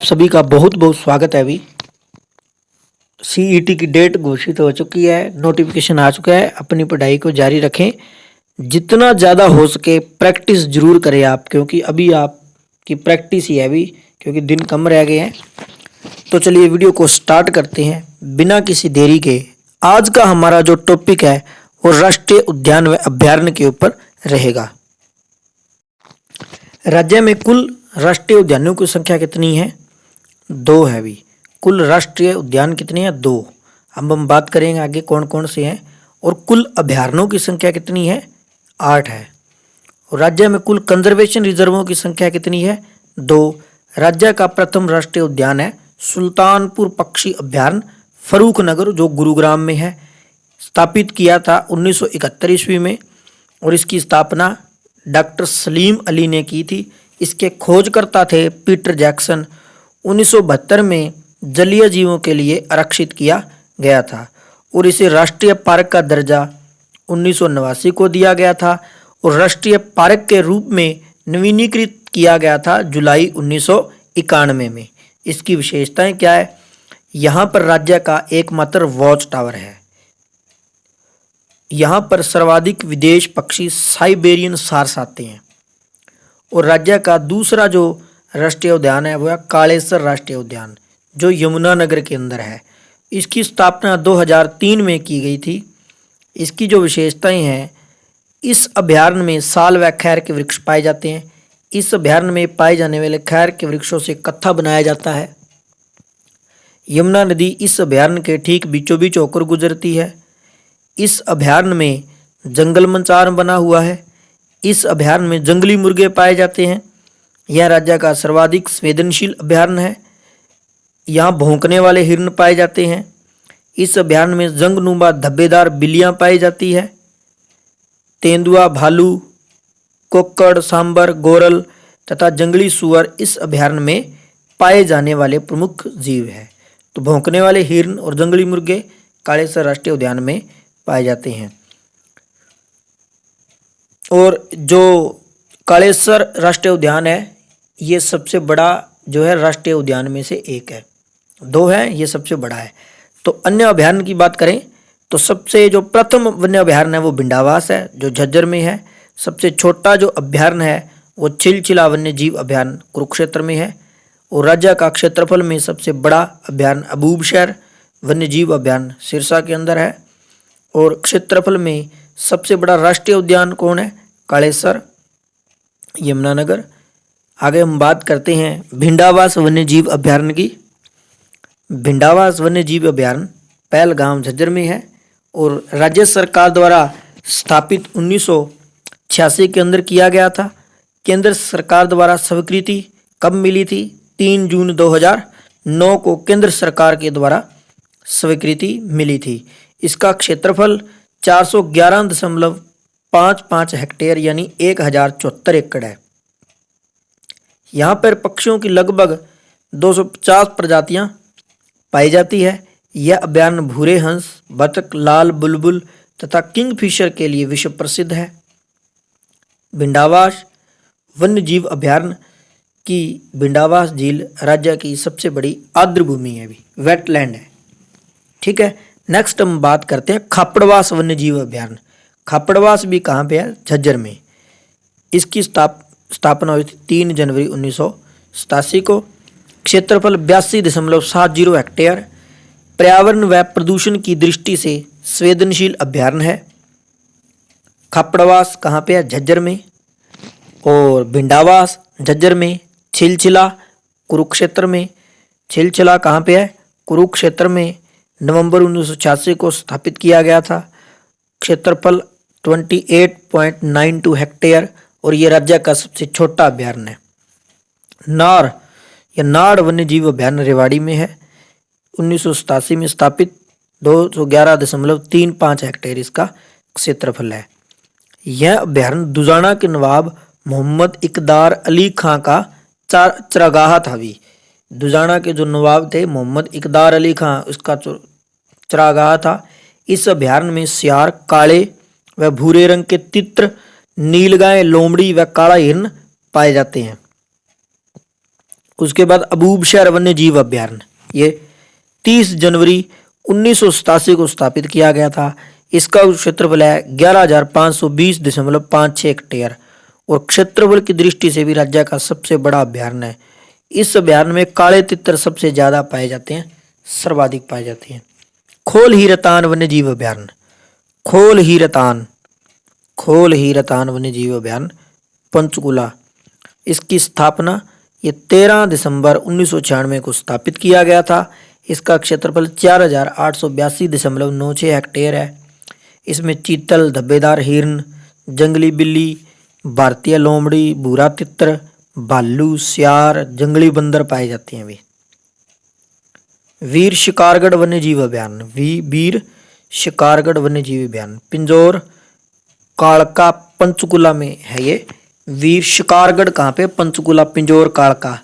सभी का बहुत बहुत स्वागत है। अभी सीईटी की डेट घोषित हो चुकी है, नोटिफिकेशन आ चुका है। अपनी पढ़ाई को जारी रखें, जितना ज़्यादा हो सके प्रैक्टिस जरूर करें आप, क्योंकि अभी आपकी प्रैक्टिस ही है अभी, क्योंकि दिन कम रह गए हैं। तो चलिए वीडियो को स्टार्ट करते हैं बिना किसी देरी के। आज का हमारा जो टॉपिक है वो राष्ट्रीय उद्यान व अभ्यारण्य के ऊपर रहेगा। राज्य में कुल राष्ट्रीय उद्यानों की संख्या कितनी है? 2 है। अभी कुल राष्ट्रीय उद्यान कितने हैं? 2। अब हम बात करेंगे आगे कौन कौन से हैं। और कुल अभयारण्यों की संख्या कितनी है? 8 है। और राज्य में कुल कंजर्वेशन रिजर्वों की संख्या कितनी है? 2। राज्य का प्रथम राष्ट्रीय उद्यान है सुल्तानपुर पक्षी अभयारण्य, फरूखनगर, जो गुरुग्राम में है। स्थापित किया था 1971 ईस्वी में और इसकी स्थापना डॉक्टर सलीम अली ने की थी। इसके खोजकर्ता थे पीटर जैक्सन। 1972 में जलीय जीवों के लिए आरक्षित किया गया था और इसे राष्ट्रीय पार्क का दर्जा 1989 को दिया गया था और राष्ट्रीय पार्क के रूप में नवीनीकृत किया गया था जुलाई 1991 में। इसकी विशेषताएं क्या है? यहाँ पर राज्य का एकमात्र वॉच टावर है। यहाँ पर सर्वाधिक विदेश पक्षी साइबेरियन सार्स आते हैं। और राज्य का दूसरा जो राष्ट्रीय उद्यान है वो है कालेसर राष्ट्रीय उद्यान, जो यमुनानगर के अंदर है। इसकी स्थापना 2003 में की गई थी। इसकी जो विशेषताएं हैं, इस अभयारण्य में साल व खैर के वृक्ष पाए जाते हैं। इस अभयारण्य में पाए जाने वाले खैर के वृक्षों से कत्था बनाया जाता है। यमुना नदी इस अभयारण्य के ठीक बीचों बीच होकर गुजरती है। इस अभयारण्य में जंगल मंचार बना हुआ है। इस अभयारण्य में जंगली मुर्गे पाए जाते हैं। यह राज्य का सर्वाधिक संवेदनशील अभयारण्य है। यहाँ भौंकने वाले हिरण पाए जाते हैं। इस अभयारण्य में जंगनुमा धब्बेदार बिल्लियाँ पाई जाती है। तेंदुआ, भालू, कोक्कड़, सांबर, गोरल तथा जंगली सुअर इस अभयारण्य में पाए जाने वाले प्रमुख जीव हैं। तो भौंकने वाले हिरण और जंगली मुर्गे कालेसर राष्ट्रीय उद्यान में पाए जाते हैं। और जो कालेसर राष्ट्रीय उद्यान है, ये सबसे बड़ा जो है राष्ट्रीय उद्यान में से एक है। 2 है, ये सबसे बड़ा है। तो अन्य अभयारण्य की बात करें तो सबसे जो प्रथम वन्य अभयारण्य है वो भिंडावास है, जो झज्जर में है। सबसे छोटा जो अभयारण्य है वो चिलचिला वन्य जीव अभयारण्य कुरुक्षेत्र में है। और राज्य का क्षेत्रफल में सबसे बड़ा अभयारण्य अबूबशहर वन्य जीव अभयारण्य सिरसा के अंदर है। और क्षेत्रफल में सबसे बड़ा राष्ट्रीय उद्यान कौन है? कालेसर, यमुनानगर। आगे हम बात करते हैं भिंडावास वन्य जीव अभयारण्य की। भिंडावास वन्य जीव अभयारण्य पहलगाम झज्जर में है और राज्य सरकार द्वारा स्थापित 1986 के अंदर किया गया था। केंद्र सरकार द्वारा स्वीकृति कब मिली थी? 3 जून 2009 को केंद्र सरकार के द्वारा स्वीकृति मिली थी। इसका क्षेत्रफल 411.55 हेक्टेयर यानी 1074 एकड़ है। यहाँ पर पक्षियों की लगभग 250 प्रजातियाँ पाई जाती है। यह अभयारण्य भूरे हंस, बतख, लाल बुलबुल तथा किंगफिशर के लिए विश्व प्रसिद्ध है। भिंडावास वन्य जीव अभयारण्य की भिंडावास झील राज्य की सबसे बड़ी आर्द्र भूमि है, भी वेटलैंड है। ठीक है। नेक्स्ट हम बात करते हैं खापड़वास वन्य जीव अभयारण्य। खापड़वास भी कहाँ पे है? झज्जर में। इसकी स्थापना हुई थी 3 जनवरी 1987 को। क्षेत्रफल 82.70 हेक्टेयर। पर्यावरण व प्रदूषण की दृष्टि से संवेदनशील अभयारण्य है। खापड़वास कहाँ पे है? झज्जर में। और भिंडावास झज्जर में। छिलचिला कुरुक्षेत्र में। छिलचिला कहाँ पे है? कुरुक्षेत्र में। नवंबर 1986 को स्थापित किया गया था। क्षेत्रफल 28.92 हेक्टेयर और ये राज्य का सबसे छोटा अभयारण्य है। नार या नाड़ वन्य जीव अभयारण्य रेवाड़ी में है। 1987 में स्थापित 211.35 हेक्टेयर इसका क्षेत्रफल है। यह अभयारण्य दुजाना के नवाब मोहम्मद इकदार अली खां का चरागाह था। भी दुजाना के जो नवाब थे मोहम्मद इकदार अली खां, उसका चरागाह था। इस अभयारण्य में सियार, काले व भूरे रंग के तित्र, नीलगाय, लोमड़ी व काला हिरण पाए जाते हैं। उसके बाद अबूबशहर वन्य जीव अभ्यारण्य, ये 30 जनवरी 1987 को स्थापित किया गया था। इसका क्षेत्रफल है 11,520.56 हेक्टेयर और क्षेत्रफल की दृष्टि से भी राज्य का सबसे बड़ा अभ्यारण्य है। इस अभ्यारण्य में काले तितर सबसे ज्यादा पाए जाते हैं, सर्वाधिक पाए जाते हैं। खोल हीरतान वन्य जीव अभ्यारण्य, खोल हीरतान वन्य जीव अभ्यारण्य पंचकुला, इसकी स्थापना ये 13 दिसंबर 1996 को स्थापित किया गया था। इसका क्षेत्रफल 4,882.96 हेक्टेयर है। इसमें चीतल, धब्बेदार हिरण, जंगली बिल्ली, भारतीय लोमड़ी, भूरा तितर, भालू, सियार, जंगली बंदर पाए जाते हैं। वीर शिकारगढ़ वन्य जीव अभ्यारण्य, वीर शिकारगढ़ वन्य जीव अभ्यारण्य पिंजौर कालका पंचकुला में है। ये वीर शिकारगढ़ कहाँ पे? पंचकुला, पिंजौर, कालका।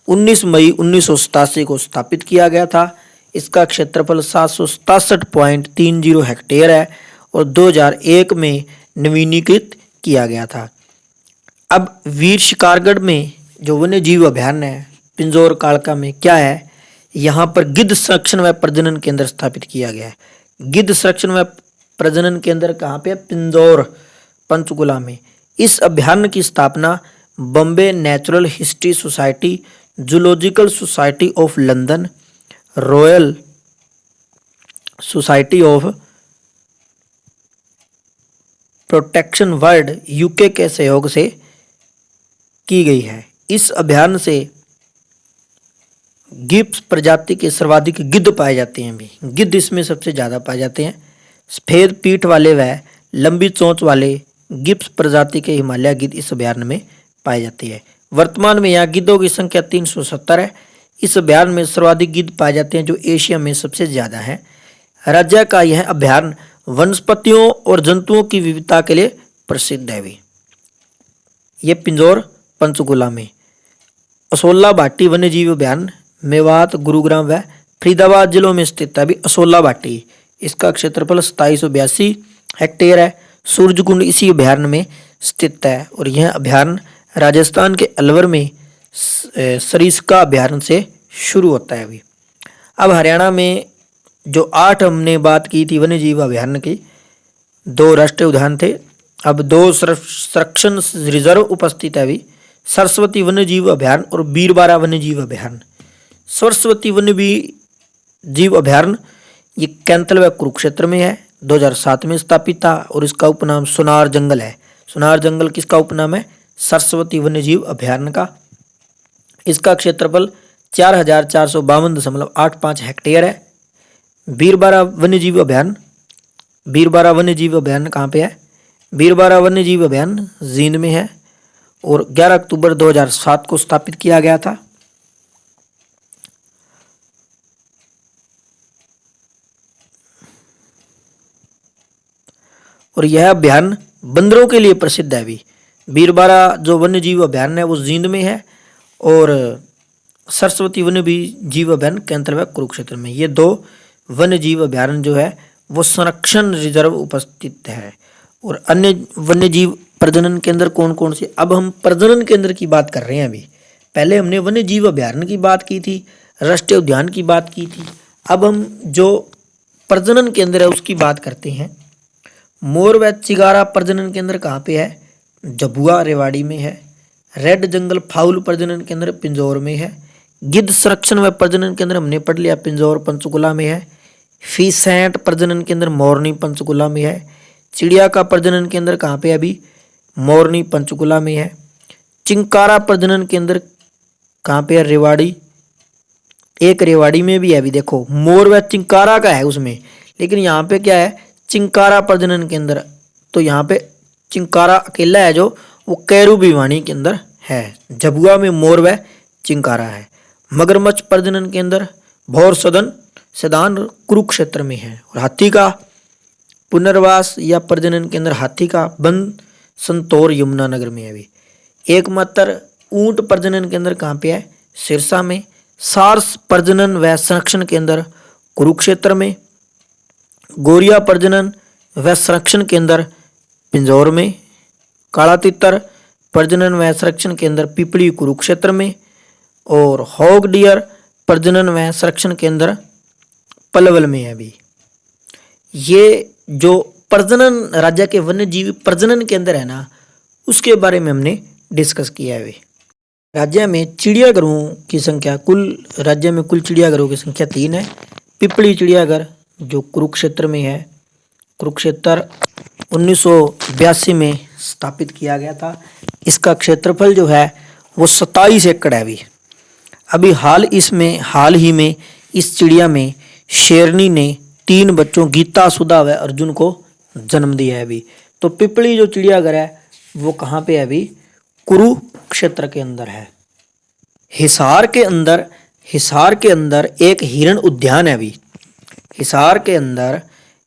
19 मई 1987 को स्थापित किया गया था। इसका क्षेत्रफल 767.30 हेक्टेयर है और 2001 में नवीनीकृत किया गया था। अब वीर शिकारगढ़ में जो वन्य जीव अभ्यारण्य है पिंजौर कालका में क्या है, यहाँ पर गिद्ध संरक्षण व प्रजनन केंद्र स्थापित किया गया है। गिद्ध संरक्षण व प्रजनन केंद्र कहाँ पे? पिंजौर पंचकुला में। इस अभ्यारण्य की स्थापना Bombay natural history society, zoological society of London, royal society of protection world UK के सहयोग से की गई है। इस अभ्यारण्य से गिब्स प्रजाति के सर्वाधिक गिद्ध पाए जाते हैं। भी गिद्ध इसमें सबसे ज्यादा पाए जाते हैं। सफेद पीठ वाले व लंबी चोंच वाले गिब्स प्रजाति के हिमालय गिद्ध इस अभ्यारण्य में पाए जाते हैं। वर्तमान में यहाँ गिद्धों की संख्या 370 है। इस अभ्यारण्य में सर्वाधिक गिद्ध पाए जाते हैं जो एशिया में सबसे ज्यादा है। राज्य का यह अभ्यारण्य वनस्पतियों और जंतुओं की विविधता के लिए प्रसिद्ध है। भी ये पिंजौर पंचकुला में। असोला भाटी वन्य जीव अभ्यारण्य मेवात, गुरुग्राम व फरीदाबाद जिलों में स्थित है। भी असोला भाटी, इसका क्षेत्रफल 2782 हेक्टेयर है। सूरजकुंड इसी अभ्यारण्य में स्थित है और यह अभ्यारण्य राजस्थान के अलवर में सरिस्का अभ्यारण्य से शुरू होता है। अभी अब हरियाणा में जो 8 हमने बात की थी वन्य जीव अभ्यारण्य की, 2 राष्ट्रीय उद्यान थे, अब 2 संरक्षण रिजर्व उपस्थित है। अभी सरस्वती वन्य जीव अभ्यारण्य और बीरबारा वन्य जीव अभ्यारण्य। सरस्वती वन्य जीव अभ्यारण्य ये कैंथल व कुरुक्षेत्र में है, 2007 में स्थापित था और इसका उपनाम सोनार जंगल है। सोनार जंगल किसका उपनाम है? सरस्वती वन्य जीव अभ्यारण्य का। इसका क्षेत्रफल 4,452.85 हेक्टेयर है। बीरबारा वन्य जीव अभ्यारण्य, बीरबारा वन्य जीव अभ्यारण्य कहाँ पे है? बीरबारा वन्य जीव अभ्यारण्य जींद में है और 11 अक्टूबर 2007 को स्थापित किया गया था। और यह अभ्यारण्य बंदरों के लिए प्रसिद्ध है। भी बीरबारा जो वन्य जीव अभ्यारण्य है वो जींद में है और सरस्वती वन्य जीव अभ्यारण्य कैंथल व कुरुक्षेत्र में। ये 2 वन्य जीव अभ्यारण्य जो है वो संरक्षण रिजर्व उपस्थित है। और अन्य वन्य जीव प्रजनन केंद्र कौन कौन से? अब हम प्रजनन केंद्र की बात कर रहे हैं। अभी पहले हमने वन्य जीव अभ्यारण्य की बात की थी, राष्ट्रीय उद्यान की बात की थी। अब हम जो प्रजनन केंद्र है उसकी बात करते हैं। मोर व चिगारा प्रजनन केंद्र कहाँ पे है? जबुआ रेवाड़ी में है। रेड जंगल फाउल प्रजनन केंद्र पिंजौर में है। गिद्ध संरक्षण व प्रजनन केंद्र हमने पढ़ लिया, पिंजौर पंचकुला में है। फीसैंट प्रजनन केंद्र मोरनी पंचकुला में है। चिड़िया का प्रजनन केंद्र कहाँ पे है? अभी मोरनी पंचकुला में है। चिंकारा प्रजनन केंद्र कहाँ पे है? रेवाड़ी, एक रेवाड़ी में भी है। अभी देखो मोर व चिंकारा का है उसमें, लेकिन यहाँ पे क्या है? चिंकारा प्रजनन केंद्र। तो यहाँ पे चिंकारा अकेला है जो वो कैरू भिवानी के अंदर है। झबुआ में मोर व चिंकारा है। मगरमच्छ प्रजनन केंद्र भौर सदान कुरुक्षेत्र में है। और हाथी का पुनर्वास या प्रजनन केंद्र हाथी का बंद संतौर यमुनानगर में है। अभी एकमात्र ऊंट प्रजनन केंद्र कहाँ पे है? सिरसा में। सार्स प्रजनन व संरक्षण केंद्र कुरुक्षेत्र में। गोरिया प्रजनन व संरक्षण केंद्र पिंजौर में। काला तितर प्रजनन व संरक्षण केंद्र पिपली कुरुक्षेत्र में। और हॉग डियर प्रजनन व संरक्षण केंद्र पलवल में है अभी। ये जो प्रजनन राज्य के वन्य जीव प्रजनन केंद्र है ना, उसके बारे में हमने डिस्कस किया है। राज्य में चिड़ियाघरों की संख्या राज्य में कुल चिड़ियाघरों की संख्या 3 है। पिपली चिड़ियाघर जो कुरुक्षेत्र में है, कुरुक्षेत्र 1982 में स्थापित किया गया था। इसका क्षेत्रफल जो है वो 27 एकड़ है। अभी हाल ही में इस चिड़िया में शेरनी ने 3 बच्चों गीता, सुधा व अर्जुन को जन्म दिया है अभी। तो पिपली जो चिड़ियाघर है वो कहाँ पे है अभी? कुरुक्षेत्र के अंदर है। हिसार के अंदर एक हिरण उद्यान है अभी। हिसार के अंदर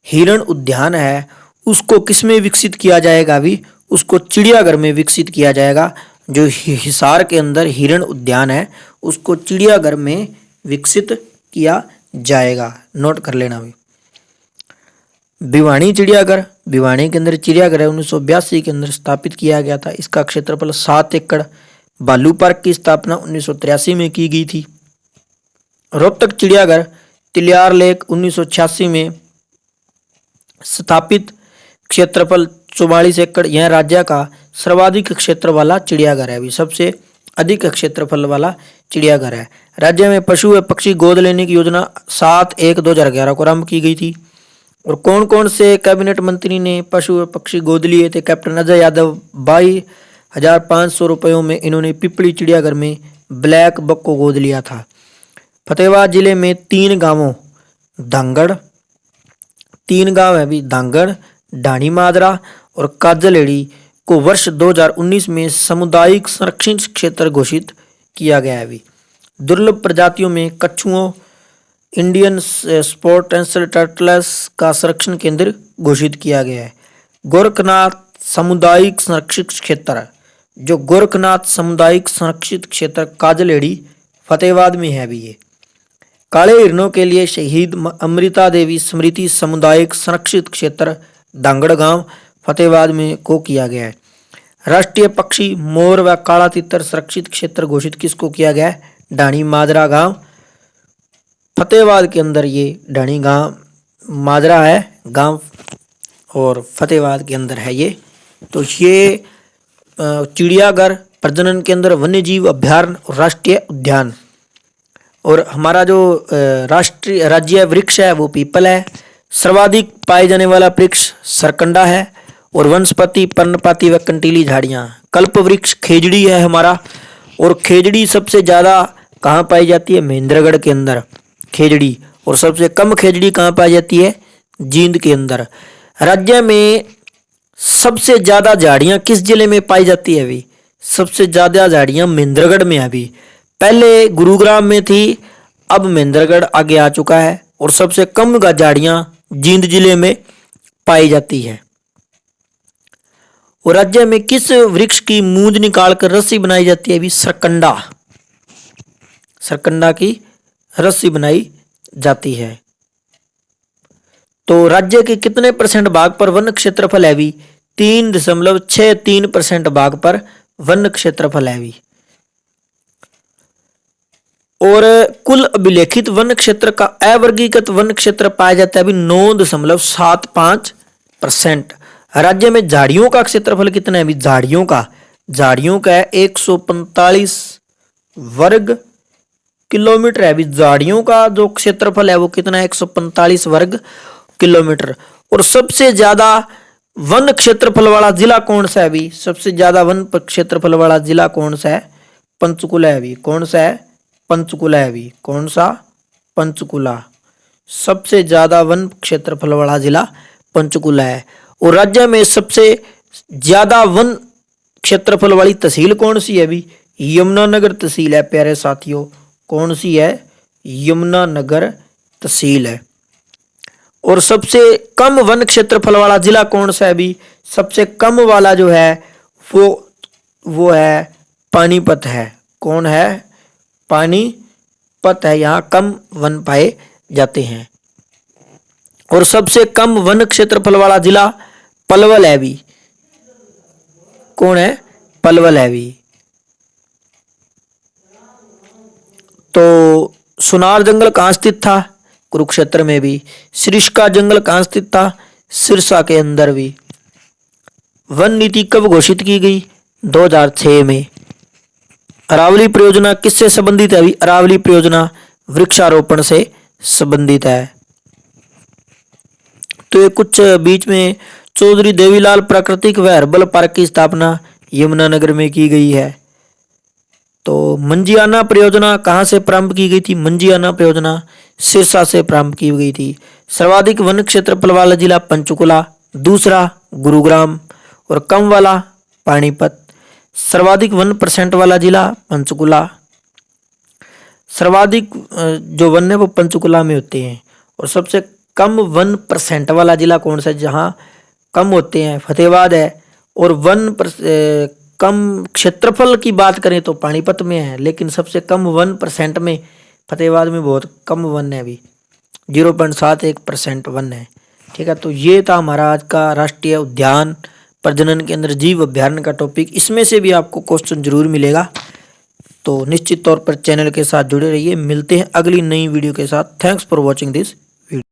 हिरण उद्यान है, उसको किसमें विकसित किया जाएगा अभी? उसको चिड़ियाघर में विकसित किया जाएगा। जो हिसार के अंदर हिरण उद्यान है उसको चिड़ियाघर में विकसित किया जाएगा, नोट कर लेना अभी। भिवानी चिड़ियाघर, भिवानी के अंदर चिड़ियाघर है, 1982 के अंदर स्थापित किया गया था। इसका क्षेत्रफल 7 एकड़। भालू पार्क की स्थापना 1983 में की गई थी। रोहतक चिड़ियाघर तिलियार लेक 1986 में स्थापित, क्षेत्रफल 44 एकड़। यह राज्य का सर्वाधिक क्षेत्र वाला चिड़ियाघर है, अभी सबसे अधिक क्षेत्रफल वाला चिड़ियाघर है। राज्य में पशु व पक्षी गोद लेने की योजना 7/1/2011 को आरंभ की गई थी। और कौन कौन से कैबिनेट मंत्री ने पशु व पक्षी गोद लिए थे? कैप्टन अजय यादव 22,500 रुपयों में इन्होंने पिपली चिड़ियाघर में ब्लैक बक को गोद लिया था। फतेहाबाद जिले में 3 गांवों धांगड़, 3 गांव है अभी, धांगड़, ढाणी माजरा और काजलेड़ी को वर्ष 2019 में सामुदायिक संरक्षित क्षेत्र घोषित किया गया है अभी। दुर्लभ प्रजातियों में कछुओं, इंडियन स्पॉट टर्टल्स का संरक्षण केंद्र घोषित किया गया है। गोरखनाथ सामुदायिक संरक्षित क्षेत्र, जो गोरखनाथ सामुदायिक संरक्षित क्षेत्र काजलेड़ी फतेहाबाद में है अभी। ये काले हिरणों के लिए शहीद अमृता देवी स्मृति सामुदायिक संरक्षित क्षेत्र धांगड़ गांव फतेहाबाद में को किया गया है। राष्ट्रीय पक्षी मोर व काला तितर संरक्षित क्षेत्र घोषित किसको किया गया है? ढाणी माजरा गांव फतेहाबाद के अंदर। ये ढाणी गांव माजरा है गांव और फतेहाबाद के अंदर है ये। तो ये चिड़ियाघर, प्रजनन केंद्र, वन्य जीव अभ्यारण्य और राष्ट्रीय उद्यान। और हमारा जो राष्ट्रीय राज्य वृक्ष है वो पीपल है। सर्वाधिक पाए जाने वाला वृक्ष सरकंडा है। और वनस्पति पर्णपाती व कंटीली झाड़ियाँ, कल्प वृक्ष खेजड़ी है हमारा। और खेजड़ी सबसे ज़्यादा कहाँ पाई जाती है? महेंद्रगढ़ के अंदर खेजड़ी। और सबसे कम खेजड़ी कहाँ पाई जाती है? जींद के अंदर। राज्य में सबसे ज़्यादा झाड़ियाँ किस जिले में पाई जाती है अभी? सबसे ज़्यादा झाड़ियाँ महेंद्रगढ़ में अभी। पहले गुरुग्राम में थी, अब महेंद्रगढ़ आगे आ चुका है। और सबसे कम झाड़ियाँ जींद जिले में पाई जाती है। और राज्य में किस वृक्ष की मूंज निकालकर रस्सी बनाई जाती है अभी? सरकंडा, सरकंडा की रस्सी बनाई जाती है। तो राज्य के कितने % भाग पर वन क्षेत्रफल है अभी? 3.63% भाग पर वन क्षेत्रफल है अभी। और कुल अभिलेखित वन क्षेत्र का अवर्गीकृत वन क्षेत्र पाया जाता है अभी 9.75%। राज्य में झाड़ियों का क्षेत्रफल कितना है अभी? झाड़ियों का 145 वर्ग किलोमीटर है अभी। झाड़ियों का जो क्षेत्रफल है वो कितना है? 145 वर्ग किलोमीटर। और सबसे ज्यादा वन क्षेत्रफल वाला जिला कौन सा है अभी? सबसे ज्यादा वन क्षेत्रफल वाला जिला कौन सा है? पंचकुला है अभी। कौन सा है? पंचकुला है अभी। कौन सा? पंचकुला। सबसे ज्यादा वन क्षेत्रफल वाला जिला पंचकुला है। और राज्य में सबसे ज्यादा वन क्षेत्रफल वाली तहसील कौन सी है अभी? यमुनानगर तहसील है प्यारे साथियों। कौन सी है? यमुनानगर तहसील है। और सबसे कम वन क्षेत्रफल वाला जिला कौन सा है अभी? सबसे कम वाला जो है वो है पानीपत है। कौन है? पानीपत है। यहाँ कम वन पाए जाते हैं। और सबसे कम वन क्षेत्रफल वाला जिला पलवल है भी। कौन है? पलवल है भी। तो सुनार जंगल कहाँ स्थित था? कुरुक्षेत्र में भी। सरिस्का जंगल कहाँ स्थित था? सिरसा के अंदर भी। वन नीति कब घोषित की गई? 2006 में। अरावली परियोजना किससे संबंधित है? अभी अरावली परियोजना वृक्षारोपण से संबंधित है। तो ये कुछ बीच में चौधरी देवीलाल प्राकृतिक व हर्बल पार्क की स्थापना यमुनानगर में की गई है। तो मंजियाना परियोजना कहाँ से प्रारंभ की गई थी? मंजियाना परियोजना सिरसा से प्रारंभ की गई थी। सर्वाधिक वन क्षेत्रफल वाला जिला पंचकुला, दूसरा गुरुग्राम और कम वाला पानीपत। सर्वाधिक 1% वाला जिला पंचकुला। सर्वाधिक जो वन है वो पंचकुला में होते हैं और सबसे कम 1% वाला जिला कौन सा है? जहाँ कम होते हैं फतेहाबाद है। और कम क्षेत्रफल की बात करें तो पानीपत में है, लेकिन सबसे कम 1% में फतेहाबाद में बहुत कम वन है, अभी 0.71% वन है। ठीक है, तो ये था हमारा आज का राष्ट्रीय उद्यान प्रजनन केंद्र जीव अभ्यारण्य का टॉपिक। इसमें से भी आपको क्वेश्चन जरूर मिलेगा, तो निश्चित तौर पर चैनल के साथ जुड़े रहिए। मिलते हैं अगली नई वीडियो के साथ। Thanks for watching this.